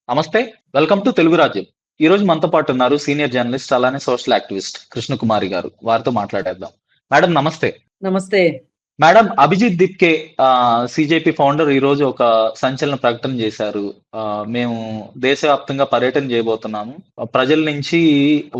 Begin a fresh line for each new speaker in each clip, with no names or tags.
నమస్తే. Welcome to Telugu రాజ్యం. ఈరోజు మనతో పాటు ఉన్నారు సీనియర్ జర్నలిస్ట్ అలానే సోషల్ యాక్టివిస్ట్ కృష్ణకుమారి గారు. వారితో మాట్లాడేద్దాం. మేడం నమస్తే.
నమస్తే.
మేడం అభిజిత్ దిప్కే సీజేపీ ఫౌండర్ ఈరోజు ఒక సంచలన ప్రకటన చేశారు. మేము దేశవ్యాప్తంగా పర్యటన చేయబోతున్నాము. ప్రజల నుంచి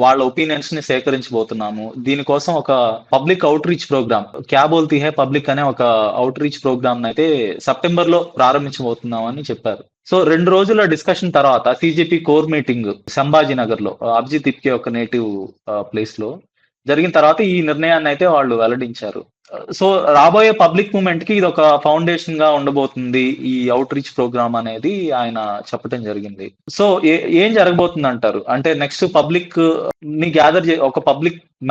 వాళ్ళ ఒపీనియన్స్ ని సేకరించబోతున్నాము. దీనికోసం ఒక పబ్లిక్ అవుట్ రీచ్ ప్రోగ్రామ్ క్యా బోల్తీ హై పబ్లిక్ అనే ఒక అవుట్ రీచ్ ప్రోగ్రామ్ అయితే సెప్టెంబర్ లో ప్రారంభించబోతున్నాం అని చెప్పారు. సో 2 రోజుల డిస్కషన్ తర్వాత సీజేపీ కోర్ మీటింగ్ సంభాజీనగర్ లో అభిజిత్ దిప్కే ఒక నేటివ్ ప్లేస్ లో జరిగిన తర్వాత ఈ నిర్ణయాన్ని అయితే వాళ్ళు వెల్లడించారు. సో రాబోయే పబ్లిక్ మూవ్‌మెంట్ కి ఇదొక ఫౌండేషన్ గా ఉండబోతుంది. ఈ అవుట్ రీచ్ ప్రోగ్రామ్ అనేది ఆయన చెప్పటం జరిగింది. సో ఏం జరగబోతుందంటారు? అంటే నెక్స్ట్ పబ్లిక్ ని గ్యాదర్ ఒక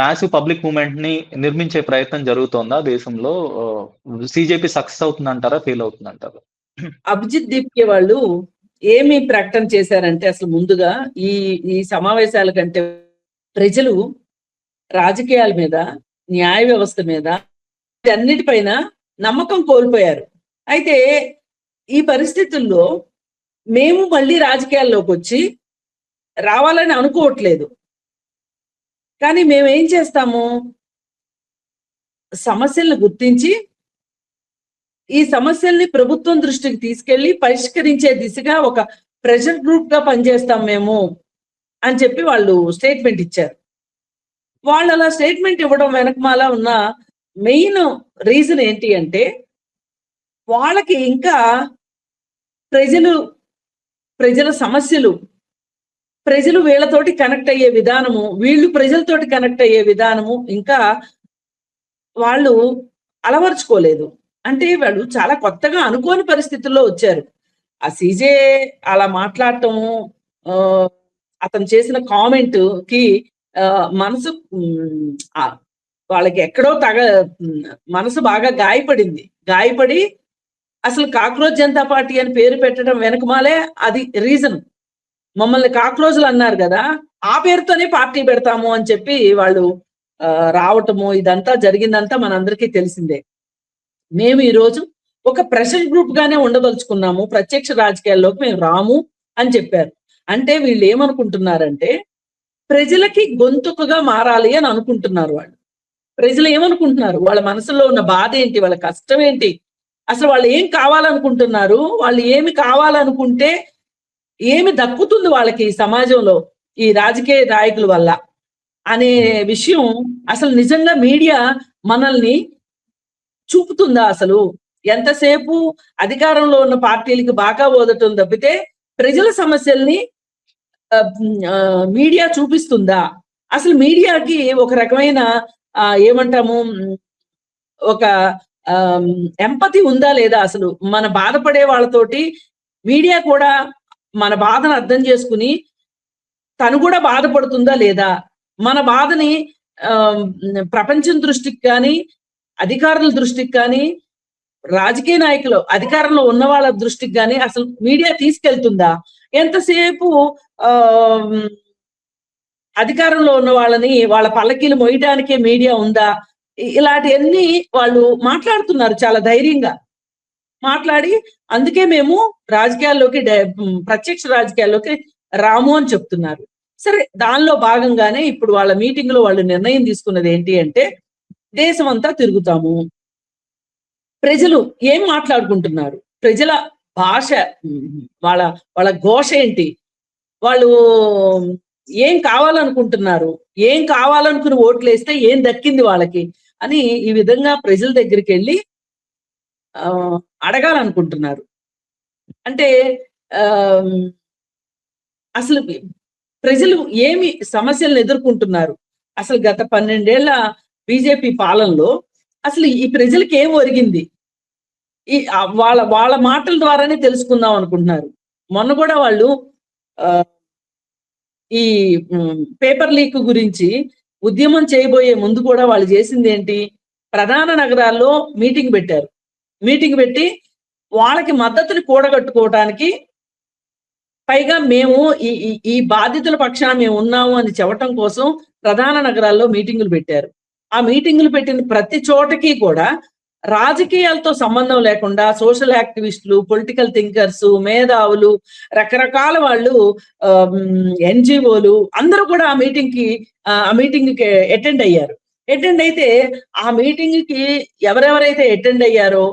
మాసివ్ పబ్లిక్ మూవ్‌మెంట్ ని నిర్మించే ప్రయత్నం జరుగుతోందా దేశంలో? సీజేపీ సక్సెస్ అవుతుందంటారా? ఫెయిల్ అవుతుందంటారా?
అభిజిత్ దీప్కే వాళ్ళు ఏమి ప్రకటన చేశారంటే అసలు ముందుగా ఈ ఈ సమావేశాల కంటే ప్రజలు రాజకీయాల మీద, న్యాయ వ్యవస్థ మీద అన్నిటిపైన నమ్మకం కోల్పోయారు. అయితే ఈ పరిస్థితుల్లో మేము మళ్ళీ రాజకీయాల్లోకి వచ్చి రావాలని అనుకోవట్లేదు. కానీ మేమేం చేస్తాము, సమస్యలను గుర్తించి ఈ సమస్యల్ని ప్రభుత్వం దృష్టికి తీసుకెళ్లి పరిష్కరించే దిశగా ఒక ప్రెషర్ గ్రూప్ గా పనిచేస్తాం మేము అని చెప్పి వాళ్ళు స్టేట్మెంట్ ఇచ్చారు. వాళ్ళు అలా స్టేట్మెంట్ ఇవ్వడం వెనకమాల ఉన్న మెయిన్ రీజన్ ఏంటి అంటే, వాళ్ళకి ఇంకా ప్రజల సమస్యలు, ప్రజలు వీళ్ళతోటి కనెక్ట్ అయ్యే విధానము, వీళ్ళు ప్రజలతోటి కనెక్ట్ అయ్యే విధానము ఇంకా వాళ్ళు అలవర్చుకోలేదు. అంటే వాళ్ళు చాలా కొత్తగా అనుకోని పరిస్థితుల్లో వచ్చారు. ఆ సీజే అలా మాట్లాడటము, అతను చేసిన కామెంట్ కి మనసు వాళ్ళకి ఎక్కడో మనసు బాగా గాయపడి అసలు కాక్రోచ్ జనతా పార్టీ అని పేరు పెట్టడం వెనకమాలే అది రీజన్. మమ్మల్ని కాక్రోజులు అన్నారు కదా, ఆ పేరుతోనే పార్టీ పెడతాము అని చెప్పి వాళ్ళు రావటము, ఇదంతా జరిగిందంతా మనందరికీ తెలిసిందే. మేము ఈరోజు ఒక ప్రెషర్ గ్రూప్ గానే ఉండదలుచుకున్నాము, ప్రత్యక్ష రాజకీయాల్లోకి మేము రాము అని చెప్పారు. అంటే వీళ్ళు ఏమనుకుంటున్నారంటే ప్రజలకి గొంతుకగా మారాలి అని అనుకుంటున్నారు. వాళ్ళు ప్రజలు ఏమనుకుంటున్నారు, వాళ్ళ మనసులో ఉన్న బాధ ఏంటి, వాళ్ళ కష్టం ఏంటి, అసలు వాళ్ళు ఏం కావాలనుకుంటున్నారు, వాళ్ళు ఏమి కావాలనుకుంటే ఏమి దక్కుతుంది వాళ్ళకి ఈ సమాజంలో ఈ రాజకీయ నాయకుల వల్ల అనే విషయం అసలు నిజంగా మీడియా మనల్ని చూపుతుందా? అసలు ఎంతసేపు అధికారంలో ఉన్న పార్టీలకి బాగా ఓదటం తప్పితే ప్రజల సమస్యల్ని మీడియా చూపిస్తుందా? అసలు మీడియాకి ఒక రకమైన ఏమంటాము, ఒక ఎంపతి ఉందా లేదా? అసలు మన బాధపడే వాళ్ళతోటి మీడియా కూడా మన బాధను అర్థం చేసుకుని తను కూడా బాధపడుతుందా లేదా? మన బాధని ప్రపంచం దృష్టికి కానీ, అధికారుల దృష్టికి కానీ, రాజకీయ నాయకులు అధికారంలో ఉన్న వాళ్ళ దృష్టికి కానీ అసలు మీడియా తీసుకెళ్తుందా? ఎంతసేపు అధికారంలో ఉన్న వాళ్ళని వాళ్ళ పల్లకీలు మోయడానికే మీడియా ఉందా? ఇలాంటివన్నీ వాళ్ళు మాట్లాడుతున్నారు చాలా ధైర్యంగా మాట్లాడి, అందుకే మేము రాజకీయాల్లోకి ప్రత్యక్ష రాజకీయాల్లోకి రాము అని చెప్తున్నారు. సరే, దానిలో భాగంగానే ఇప్పుడు వాళ్ళ మీటింగ్ లో వాళ్ళు నిర్ణయం తీసుకున్నది ఏంటి అంటే, దేశం అంతా తిరుగుతాము, ప్రజలు ఏం మాట్లాడుకుంటున్నారు, ప్రజల భాష, వాళ్ళ ఘోష ఏంటి, వాళ్ళు ఏం కావాలనుకుంటున్నారు, ఏం కావాలనుకుని ఓట్లు వేస్తే ఏం దక్కింది వాళ్ళకి అని ఈ విధంగా ప్రజల దగ్గరికి వెళ్ళి అడగాలనుకుంటున్నారు. అంటే అసలు ప్రజలు ఏమి సమస్యలను ఎదుర్కొంటున్నారు, అసలు గత 12 ఏళ్ల బీజేపీ పాలనలో అసలు ఈ ప్రజలకి ఏం ఒరిగింది, ఈ వాళ్ళ మాటల ద్వారానే తెలుసుకుందాం అనుకుంటున్నారు. మొన్న కూడా వాళ్ళు ఈ పేపర్ లీక్ గురించి ఉద్యమం చేయబోయే ముందు కూడా వాళ్ళు చేసింది ఏంటి, ప్రధాన నగరాల్లో మీటింగ్ పెట్టారు. మీటింగ్ పెట్టి వాళ్ళకి మద్దతుని కూడగట్టుకోవడానికి, పైగా మేము ఈ బాధితుల పక్షాన మేము ఉన్నాము అని చెప్పటం కోసం ప్రధాన నగరాల్లో మీటింగులు పెట్టారు. ఆ మీటింగులు పెట్టిన ప్రతి చోటకి కూడా రాజకీయాలతో సంబంధం లేకుండా సోషల్ యాక్టివిస్టులు, పొలిటికల్ థింకర్స్, మేధావులు, రకరకాల వాళ్ళు, ఎన్జిఓలు అందరూ కూడా ఆ మీటింగ్ కి అటెండ్ అయ్యారు. అటెండ్ అయితే ఆ మీటింగ్ కి ఎవరెవరైతే అటెండ్ అయ్యారో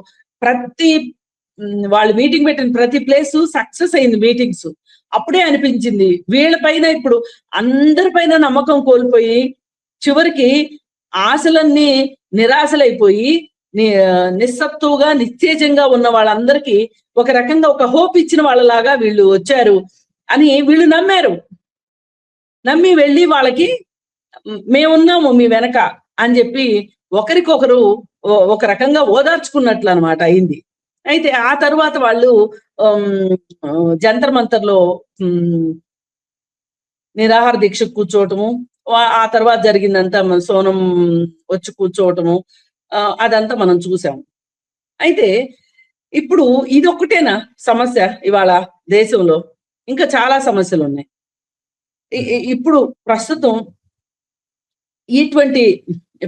వాళ్ళు మీటింగ్ పెట్టిన ప్రతి ప్లేస్ సక్సెస్ అయింది మీటింగ్స్. అప్పుడే అనిపించింది వీళ్ళపైన ఇప్పుడు అందరిపైన నమ్మకం కోల్పోయి చివరికి ఆశలన్నీ నిరాశలైపోయి నిస్సత్తుగా నిస్తేజంగా ఉన్న వాళ్ళందరికీ ఒక రకంగా ఒక హోప్ ఇచ్చిన వాళ్ళలాగా వీళ్ళు వచ్చారు అని వీళ్ళు నమ్మారు. నమ్మి వెళ్ళి వాళ్ళకి మేమున్నాము మీ వెనక అని చెప్పి ఒకరికొకరు ఒక రకంగా ఓదార్చుకున్నట్లు అనమాట అయింది. అయితే ఆ తర్వాత వాళ్ళు జంతర్ మంతర్లో నిరాహార దీక్ష కూర్చోవటము, ఆ తర్వాత జరిగిందంతా సోనం వచ్చి కూర్చోవటము, అదంతా మనం చూసాము. అయితే ఇప్పుడు ఇదొక్కటేనా సమస్య? ఇవాళ దేశంలో ఇంకా చాలా సమస్యలు ఉన్నాయి. ఇప్పుడు ప్రస్తుతం E20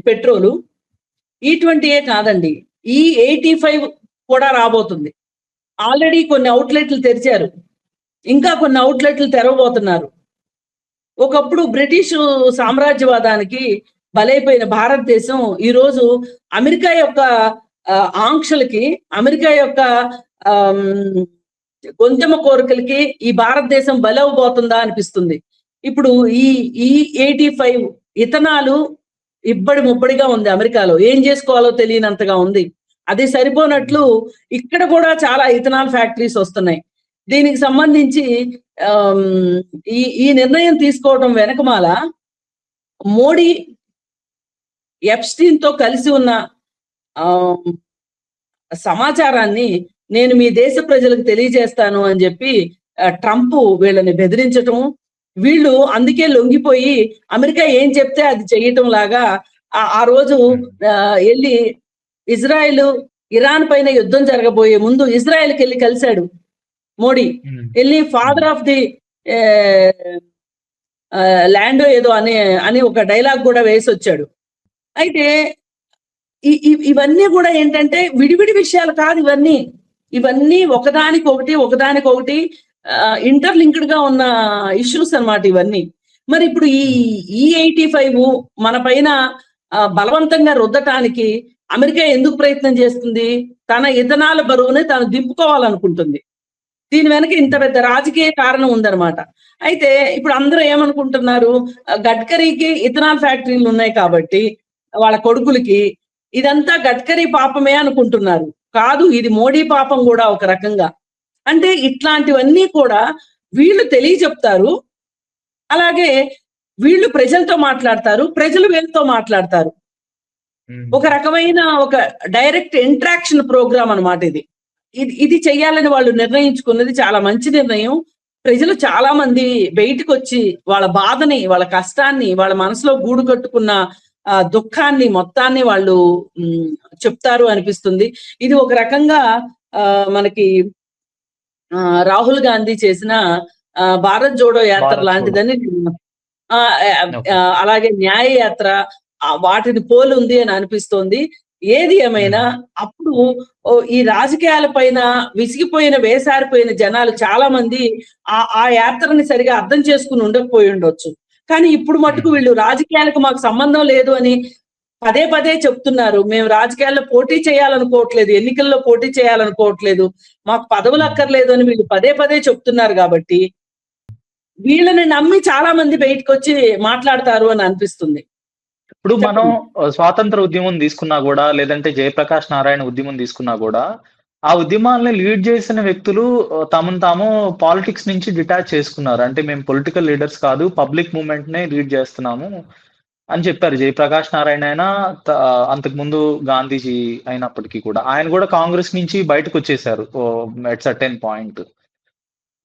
పెట్రోలు, E20 కాదండి, E85 కూడా రాబోతుంది. ఆల్రెడీ కొన్ని అవుట్లెట్లు తెరిచారు, ఇంకా కొన్ని అవుట్లెట్లు తెరవబోతున్నారు. ఒకప్పుడు బ్రిటిష్ సామ్రాజ్యవాదానికి బలైపోయిన భారతదేశం ఈరోజు అమెరికా యొక్క ఆంక్షలకి, అమెరికా యొక్క గొంతెమ్మ కోరికలకి ఈ భారతదేశం బలవబోతుందా అనిపిస్తుంది. ఇప్పుడు ఈ E85 ఇథనాలు ఇబ్బడి ముబ్బడిగా ఉంది అమెరికాలో, ఏం చేసుకోవాలో తెలియనంతగా ఉంది. అది సరిపోనట్లు ఇక్కడ కూడా చాలా ఇథనాల్ ఫ్యాక్టరీస్ వస్తున్నాయి. దీనికి సంబంధించి ఈ నిర్ణయం తీసుకోవడం వెనకమాల మోడీ ఎప్స్టీన్ తో కలిసి ఉన్న సమాచారాన్ని నేను మీ దేశ ప్రజలకు తెలియజేస్తాను అని చెప్పి ట్రంప్ వీళ్ళని బెదిరించటము, వీళ్ళు అందుకే లొంగిపోయి అమెరికా ఏం చెప్తే అది చేయటం లాగా ఆ రోజు వెళ్ళి ఇజ్రాయెల్ ఇరాన్ పైన యుద్ధం జరగబోయే ముందు ఇజ్రాయెల్కి వెళ్ళి కలిశాడు మోడీ. వెళ్ళి ఫాదర్ ఆఫ్ ది ల్యాండ్ ఏదో అని ఒక డైలాగ్ కూడా వేసి వచ్చాడు. అయితే ఇవన్నీ కూడా ఏంటంటే విడివిడి విషయాలు కాదు, ఇవన్నీ ఒకదానికొకటి ఇంటర్లింక్డ్ గా ఉన్న ఇష్యూస్ అన్నమాట ఇవన్నీ. మరి ఇప్పుడు ఈ E85 మన పైన బలవంతంగా రుద్దటానికి అమెరికా ఎందుకు ప్రయత్నం చేస్తుంది? తన ఇథనాల బరువుని తను దింపుకోవాలనుకుంటుంది. దీని వెనక ఇంత పెద్ద రాజకీయ కారణం ఉందన్నమాట. అయితే ఇప్పుడు అందరూ ఏమనుకుంటున్నారు, గడ్కరీకి ఇథనాల్ ఫ్యాక్టరీలు ఉన్నాయి కాబట్టి వాళ్ళ కొడుకులకి ఇదంతా గడ్కరీ పాపమే అనుకుంటున్నారు. కాదు, ఇది మోడీ పాపం కూడా ఒక రకంగా. అంటే ఇట్లాంటివన్నీ కూడా వీళ్ళు తెలియచెప్తారు, అలాగే వీళ్ళు ప్రజలతో మాట్లాడతారు, ప్రజలు వీళ్ళతో మాట్లాడతారు. ఒక రకమైన ఒక డైరెక్ట్ ఇంటరాక్షన్ ప్రోగ్రామ్ అన్నమాట ఇది చెయ్యాలని వాళ్ళు నిర్ణయించుకున్నది చాలా మంచి నిర్ణయం. ప్రజలు చాలా మంది బయటకు వచ్చి వాళ్ళ బాధని, వాళ్ళ కష్టాన్ని, వాళ్ళ మనసులో గూడు కట్టుకున్న దుఃఖాన్ని మొత్తాన్ని వాళ్ళు చెప్తారు అనిపిస్తుంది. ఇది ఒక రకంగా మనకి రాహుల్ గాంధీ చేసిన భారత్ జోడో యాత్ర లాంటిదని, అలాగే న్యాయ యాత్ర వాటిని పోలి ఉంది అని అనిపిస్తోంది. ఏది ఏమైనా అప్పుడు ఈ రాజకీయాల పైన విసిగిపోయిన, వేసారిపోయిన జనాలు చాలా మంది ఆ యాత్రని సరిగా అర్థం చేసుకుని ఉండకపోయి ఉండొచ్చు. కానీ ఇప్పుడు మటుకు వీళ్ళు రాజకీయాలకు మాకు సంబంధం లేదు అని పదే పదే చెప్తున్నారు. మేము రాజకీయాల్లో పోటీ చేయాలనుకోవట్లేదు, ఎన్నికల్లో పోటీ చేయాలనుకోవట్లేదు, మాకు పదవులు అక్కర్లేదు అని వీళ్ళు పదే పదే చెప్తున్నారు. కాబట్టి వీళ్ళని నమ్మి చాలా మంది బయటకు వచ్చి మాట్లాడతారు అని అనిపిస్తుంది.
ఇప్పుడు మనం స్వాతంత్ర ఉద్యమం తీసుకున్నా కూడా, లేదంటే జయప్రకాష్ నారాయణ ఉద్యమం తీసుకున్నా కూడా, ఆ ఉద్యమాలని లీడ్ చేసిన వ్యక్తులు తమను తాము పాలిటిక్స్ నుంచి డిటాచ్ చేసుకున్నారు. అంటే మేము పొలిటికల్ లీడర్స్ కాదు, పబ్లిక్ మూవ్మెంట్ నే లీడ్ చేస్తున్నాము అని చెప్పారు. జయప్రకాష్ నారాయణ అయినా, అంతకుముందు గాంధీజీ అయినప్పటికీ కూడా ఆయన కూడా కాంగ్రెస్ నుంచి బయటకు వచ్చేసారు ఎట్ సర్టెన్ పాయింట్.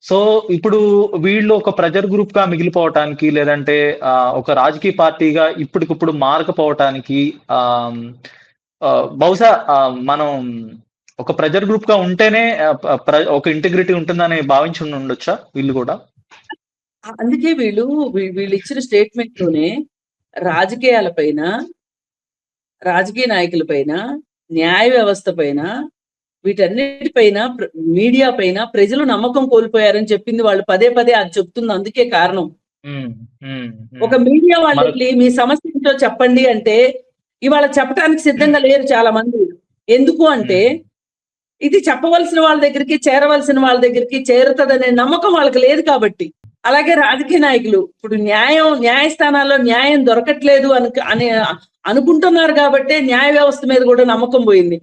సో ఇప్పుడు వీళ్ళు ఒక ప్రెజర్ గ్రూప్ గా మిగిలిపోవటానికి, లేదంటే ఒక రాజకీయ పార్టీగా ఇప్పటికిప్పుడు మారకపోవటానికి బహుశా మనం ఒక ప్రెజర్ గ్రూప్ గా ఉంటేనే ఒక ఇంటిగ్రిటీ ఉంటుందని భావించి ఉండొచ్చా వీళ్ళు కూడా?
అందుకే వీళ్ళు ఇచ్చిన స్టేట్మెంట్ లోనే రాజకీయ నాయకుల పైన న్యాయ వ్యవస్థ పైన, వీటన్నిటిపైన, మీడియా పైన ప్రజలు నమ్మకం కోల్పోయారని చెప్పింది వాళ్ళు పదే పదే అది చెప్తుంది. అందుకే కారణం. ఒక మీడియా వాళ్ళకి మీ సమస్య ఏంటో చెప్పండి అంటే ఇవాళ చెప్పడానికి సిద్ధంగా లేరు చాలా మంది. ఎందుకు అంటే ఇది చెప్పవలసిన వాళ్ళ దగ్గరికి, చేరవలసిన వాళ్ళ దగ్గరికి చేరుతుందనే నమ్మకం వాళ్ళకి లేదు కాబట్టి. అలాగే రాజకీయ నాయకులు ఇప్పుడు న్యాయస్థానాల్లో న్యాయం దొరకట్లేదు అని అనుకుంటున్నారు కాబట్టే న్యాయ వ్యవస్థ మీద కూడా నమ్మకం పోయింది.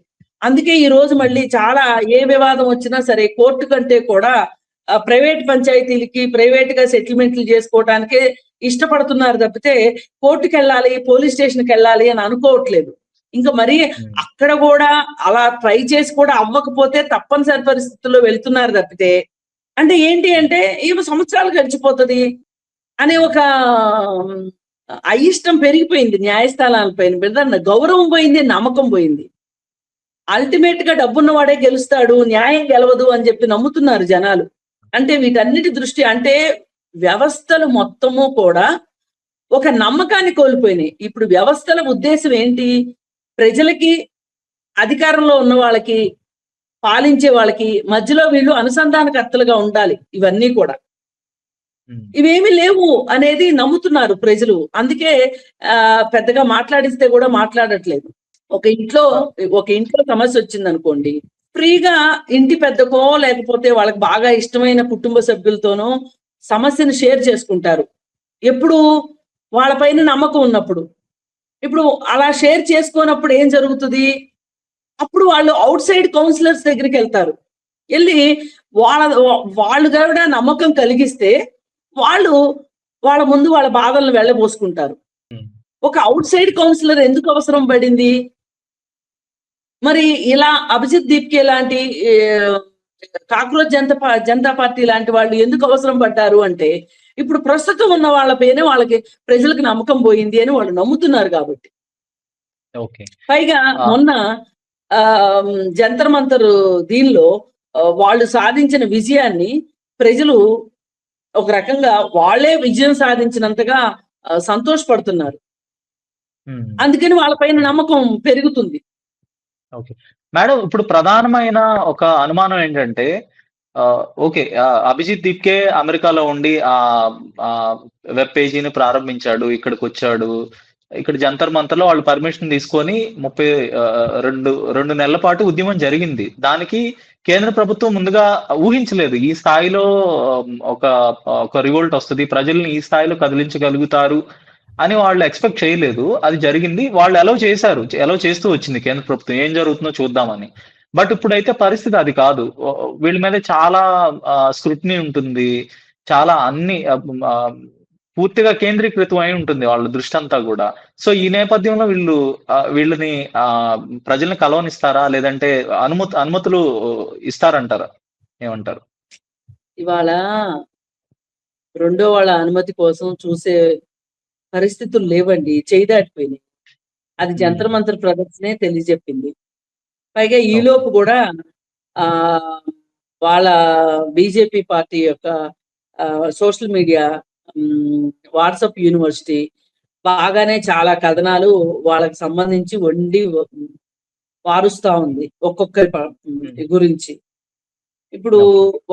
అందుకే ఈ రోజు మళ్ళీ చాలా ఏ వివాదం వచ్చినా సరే కోర్టు కంటే కూడా ప్రైవేట్ పంచాయతీలకి ప్రైవేట్ గా సెటిల్మెంట్లు చేసుకోవడానికే ఇష్టపడుతున్నారు తప్పితే కోర్టుకి వెళ్ళాలి, పోలీస్ స్టేషన్కి వెళ్ళాలి అని అనుకోవట్లేదు. ఇంకా మరి అక్కడ కూడా అలా ట్రై చేసి కూడా అవ్వకపోతే తప్పనిసరి పరిస్థితుల్లో వెళ్తున్నారు తప్పితే అంటే ఏంటి అంటే ఈమె సంవత్సరాలు గడిచిపోతుంది అనే ఒక అయిష్టం పెరిగిపోయింది న్యాయస్థానాలపైన. బిడ్డ గౌరవం పోయింది, నమ్మకం పోయింది. అల్టిమేట్ గా డబ్బున్న వాడే గెలుస్తాడు, న్యాయం గెలవదు అని చెప్పి నమ్ముతున్నారు జనాలు. అంటే వీటన్నిటి దృష్టి అంటే వ్యవస్థలు మొత్తము కూడా ఒక నమ్మకాన్ని కోల్పోయినాయి. ఇప్పుడు వ్యవస్థల ఉద్దేశం ఏంటి? ప్రజలకి, అధికారంలో ఉన్న వాళ్ళకి, పాలించే వాళ్ళకి మధ్యలో వీళ్ళు అనుసంధానకర్తలుగా ఉండాలి. ఇవన్నీ కూడా ఇవేమి లేవు అనేది నమ్ముతున్నారు ప్రజలు. అందుకే పెద్దగా మాట్లాడిస్తే కూడా మాట్లాడట్లేదు. ఒక ఇంట్లో సమస్య వచ్చింది అనుకోండి, ఫ్రీగా ఇంటి పెద్దకో లేకపోతే వాళ్ళకి బాగా ఇష్టమైన కుటుంబ సభ్యులతోనో సమస్యను షేర్ చేసుకుంటారు. ఎప్పుడు వాళ్ళపైన నమ్మకం ఉన్నప్పుడు. ఇప్పుడు అలా షేర్ చేసుకోనప్పుడు ఏం జరుగుతుంది? అప్పుడు వాళ్ళు అవుట్ సైడ్ కౌన్సిలర్స్ దగ్గరికి వెళ్తారు. వెళ్ళి వాళ్ళు కూడా నమ్మకం కలిగిస్తే వాళ్ళ ముందు వాళ్ళ బాధలను వెళ్ళబోసుకుంటారు. ఒక అవుట్ సైడ్ కౌన్సిలర్ ఎందుకు అవసరం పడింది? మరి ఇలా అభిజిత్ దీప్కే లాంటి కాక్రోచ్ జనతా పార్టీ లాంటి వాళ్ళు ఎందుకు అవసరం పడ్డారు అంటే ఇప్పుడు ప్రస్తుతం ఉన్న వాళ్ళపైనే వాళ్ళకి ప్రజలకు నమ్మకం పోయింది అని వాళ్ళు నమ్ముతున్నారు కాబట్టి. పైగా మొన్న జంతర్ మంతర్ దీనిలో వాళ్ళు సాధించిన విజయాన్ని ప్రజలు ఒక రకంగా వాళ్ళే విజయం సాధించినంతగా సంతోషపడుతున్నారు. అందుకని వాళ్ళపైన నమ్మకం పెరుగుతుంది.
ఓకే మేడం, ఇప్పుడు ప్రధానమైన ఒక అనుమానం ఏంటంటే ఓకే, అభిజిత్ దీప్కే అమెరికాలో ఉండి వెబ్ పేజీని ప్రారంభించాడు, ఇక్కడికి వచ్చాడు. ఇక్కడ జంతర్ మంతర్లో వాళ్ళు పర్మిషన్ తీసుకొని 32 నెలల పాటు ఉద్యమం జరిగింది. దానికి కేంద్ర ప్రభుత్వం ముందుగా ఊహించలేదు ఈ స్థాయిలో ఒక రివోల్ట్ వస్తుంది, ప్రజల్ని ఈ స్థాయిలో కదిలించగలుగుతారు అని వాళ్ళు ఎక్స్పెక్ట్ చేయలేదు. అది జరిగింది. వాళ్ళు అలౌ చేస్తూ వచ్చింది కేంద్ర ప్రభుత్వం, ఏం జరుగుతుందో చూద్దామని. బట్ ఇప్పుడైతే పరిస్థితి అది కాదు. వీళ్ళ మీద చాలా స్క్రూటినీ ఉంటుంది, చాలా అన్ని పూర్తిగా కేంద్రీకృతం అయి ఉంటుంది వాళ్ళ దృష్టి అంతా కూడా. సో ఈ నేపథ్యంలో వీళ్ళని ప్రజల్ని కలవనిస్తారా, లేదంటే అనుమతులు ఇస్తారంటారా? ఏమంటారు?
ఇవాళ రెండో వాళ్ళ అనుమతి కోసం చూసే పరిస్థితులు లేవండి, చేయి దాటిపోయినాయి. అది జంతర్ మంతర్ ప్రదర్శనే తెలియజెప్పింది. పైగా ఈలోపు కూడా వాళ్ళ బీజేపీ పార్టీ యొక్క సోషల్ మీడియా, వాట్సాప్ యూనివర్సిటీ బాగానే చాలా కథనాలు వాళ్ళకి సంబంధించి వండి వారుస్తా ఉంది ఒక్కొక్కరి గురించి. ఇప్పుడు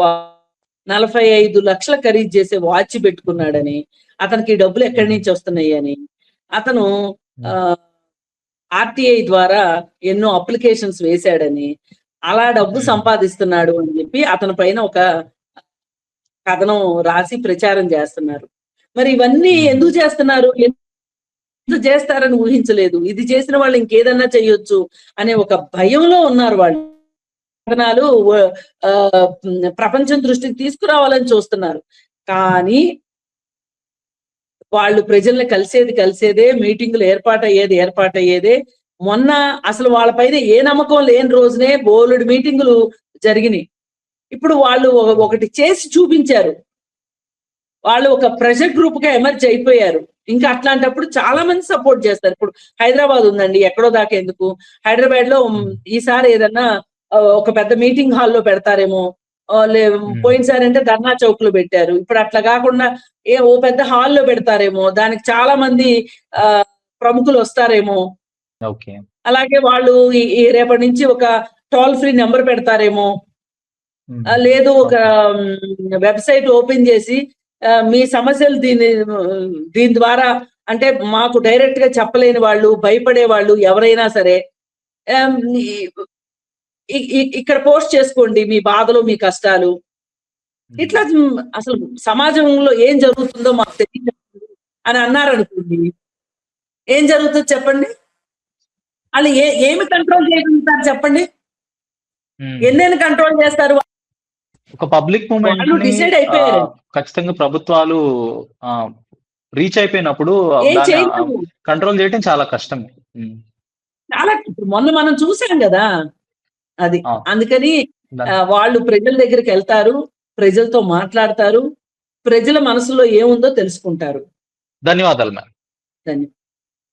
45 లక్షల ఖరీదు చేసే వాచ్ పెట్టుకున్నాడని, అతనికి డబ్బులు ఎక్కడి నుంచి వస్తున్నాయి అని, అతను ఆర్టీఐ ద్వారా ఎన్నో అప్లికేషన్స్ వేశాడని, అలా డబ్బు సంపాదిస్తున్నాడు అని చెప్పి అతని పైన ఒక కథనం రాసి ప్రచారం చేస్తున్నారు. మరి ఇవన్నీ ఎందుకు చేస్తున్నారు? ఎందుకు చేస్తారని ఊహించలేదు. ఇది చేసిన వాళ్ళు ఇంకేదన్నా చెయ్యొచ్చు అనే ఒక భయంలో ఉన్నారు వాళ్ళు. కథనాలు ప్రపంచం దృష్టికి తీసుకురావాలని చూస్తున్నారు. కానీ వాళ్ళు ప్రజల్ని కలిసేదే, మీటింగులు ఏర్పాటయ్యేదే. మొన్న అసలు వాళ్ళపైన ఏ నమ్మకం లేని రోజునే బోలెడు మీటింగులు జరిగినాయి. ఇప్పుడు వాళ్ళు ఒకటి చేసి చూపించారు. వాళ్ళు ఒక ప్రెషర్ గ్రూప్ గా ఎమర్జ్ అయిపోయారు. ఇంకా అట్లాంటప్పుడు చాలా మంది సపోర్ట్ చేస్తారు. ఇప్పుడు హైదరాబాద్ ఉందండి, ఎక్కడో దాకా ఎందుకు, హైదరాబాద్ లో ఈసారి ఏదన్నా ఒక పెద్ద మీటింగ్ హాల్లో పెడతారేమో, పోయినసారి అంటే ధర్నా చౌక్ లో పెట్టారు. ఇప్పుడు అట్లా కాకుండా ఓ పెద్ద హాల్లో పెడతారేమో, దానికి చాలా మంది ప్రముఖులు వస్తారేమో
ఓకే.
అలాగే వాళ్ళు ఈ రేపటి నుంచి ఒక టోల్ ఫ్రీ నెంబర్ పెడతారేమో, లేదు ఒక
ఓకే.
వెబ్సైట్ ఓపెన్ చేసి మీ సమస్యలు దీని ద్వారా, అంటే మాకు డైరెక్ట్ గా చెప్పలేని వాళ్ళు, భయపడే వాళ్ళు ఎవరైనా సరే ఆమ్, ఇక్కడ పోస్ట్ చేసుకోండి మీ బాధలు, మీ కష్టాలు. ఇట్లా అసలు సమాజంలో ఏం జరుగుతుందో మాకు తెలియదు అని అన్నారనుకోండి, ఏం జరుగుతుంది చెప్పండి? వాళ్ళు ఏమి కంట్రోల్ చేయగలుగుతారు చెప్పండి? ఎన్నెన్ని కంట్రోల్ చేస్తారు?
ఒక పబ్లిక్ మూవ్‌మెంట్‌ని
వాళ్ళు డిసైడ్ అయిపోయారు.
ఖచ్చితంగా ప్రభుత్వాలు రీచ్ అయిపోయినప్పుడు
ఏం
దాన్ని
చేయలేము.
కంట్రోల్ చేయటం చాలా కష్టం.
చాలా ఇప్పుడు మొన్న మనం చూసాం కదా అది.
ఆ!
అందుకని
దాన్
వాళ్ళు ప్రజల దగ్గరికెళ్తారు, ప్రజలతో మాట్లాడతారు, ప్రజల మనసులో ఏముందో తెలుసుకుంటారు.
ధన్యవాదాలు మ్యామ్.
ధన్యవాదాలు.